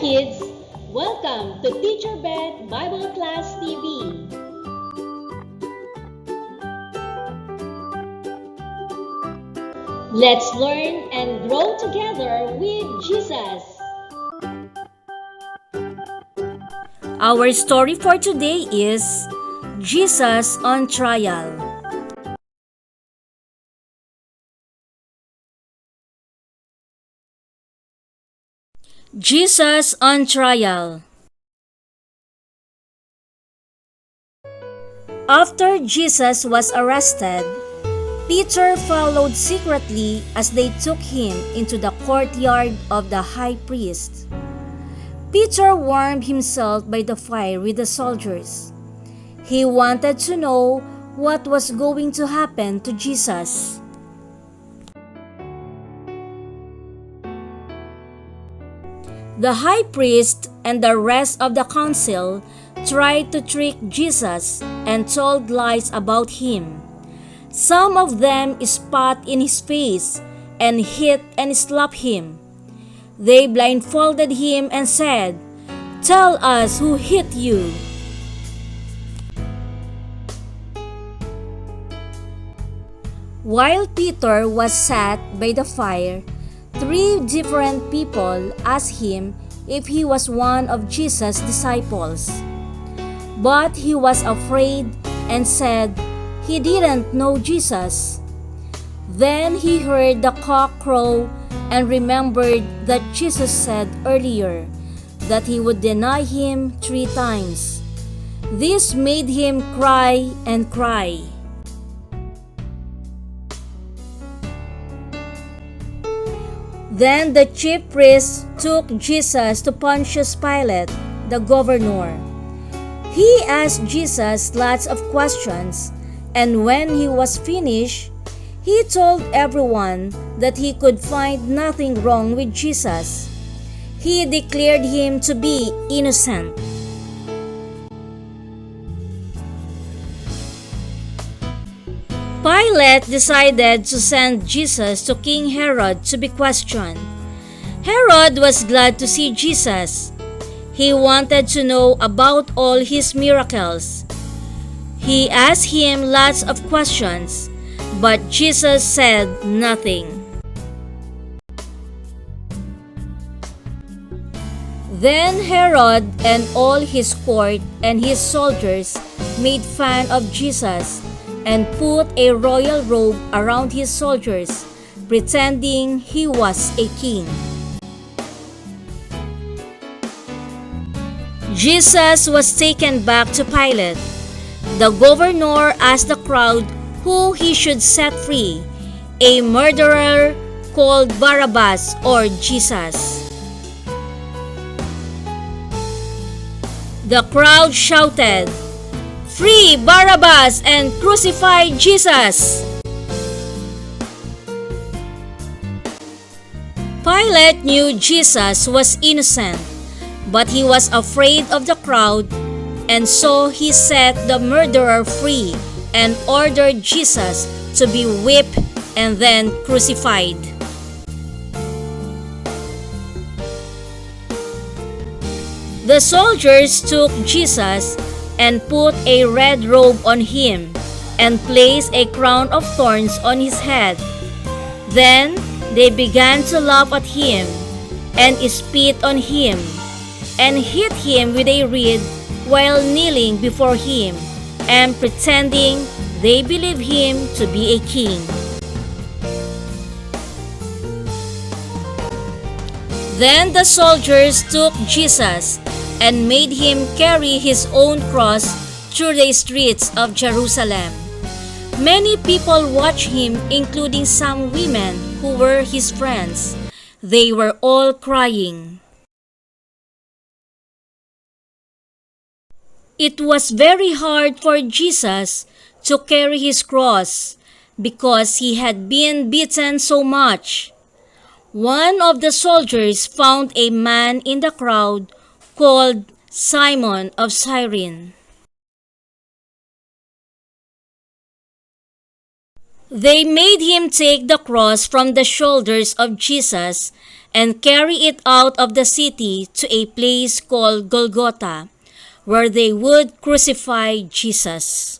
kids! Welcome to Teacher Beth Bible Class TV. Let's learn and grow together with Jesus. Our story for today is Jesus on Trial. Jesus on Trial. After Jesus was arrested, Peter followed secretly as they took him into the courtyard of the high priest. Peter warmed himself by the fire with the soldiers. He wanted to know what was going to happen to Jesus. The high priest and the rest of the council tried to trick Jesus and told lies about him. Some of them spat in his face and hit and slapped him. They blindfolded him and said, "Tell us who hit you." While Peter was sat by the fire, 3 different people asked him if he was one of Jesus' disciples. But he was afraid and said he didn't know Jesus. Then he heard the cock crow and remembered that Jesus said earlier that he would deny him 3 times. This made him cry and cry. Then the chief priests took Jesus to Pontius Pilate, the governor. He asked Jesus lots of questions, and when he was finished, he told everyone that he could find nothing wrong with Jesus. He declared him to be innocent. Pilate decided to send Jesus to King Herod to be questioned. Herod was glad to see Jesus. He wanted to know about all his miracles. He asked him lots of questions, but Jesus said nothing. Then Herod and all his court and his soldiers made fun of Jesus and put a royal robe around his soldiers, pretending he was a king. Jesus was taken back to Pilate. The governor asked the crowd who he should set free, a murderer called Barabbas or Jesus. The crowd shouted, "Free Barabbas and crucify Jesus!" Pilate knew Jesus was innocent, but he was afraid of the crowd, and so he set the murderer free and ordered Jesus to be whipped and then crucified. The soldiers took Jesus and put a red robe on him and placed a crown of thorns on his head. Then they began to laugh at him and spit on him and hit him with a reed while kneeling before him and pretending they believed him to be a king. Then the soldiers took Jesus and made him carry his own cross through the streets of Jerusalem. Many people watched him, including some women who were his friends. They were all crying. It was very hard for Jesus to carry his cross because he had been beaten so much. One of the soldiers found a man in the crowd called Simon of Cyrene. They made him take the cross from the shoulders of Jesus and carry it out of the city to a place called Golgotha, where they would crucify Jesus.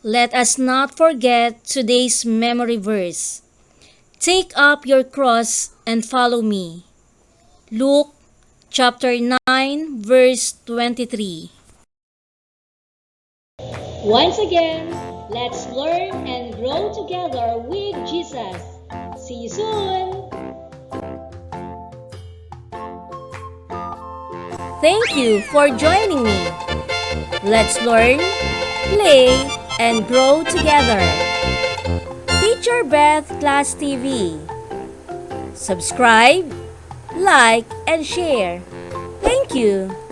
Let us not forget today's memory verse. Take up your cross and follow me. Luke chapter 9 verse 23. Once again, let's learn and grow together with Jesus. See you soon! Thank you for joining me. Let's learn, play, and grow together. Teacher Beth Class TV. Subscribe, like, and share. Thank you.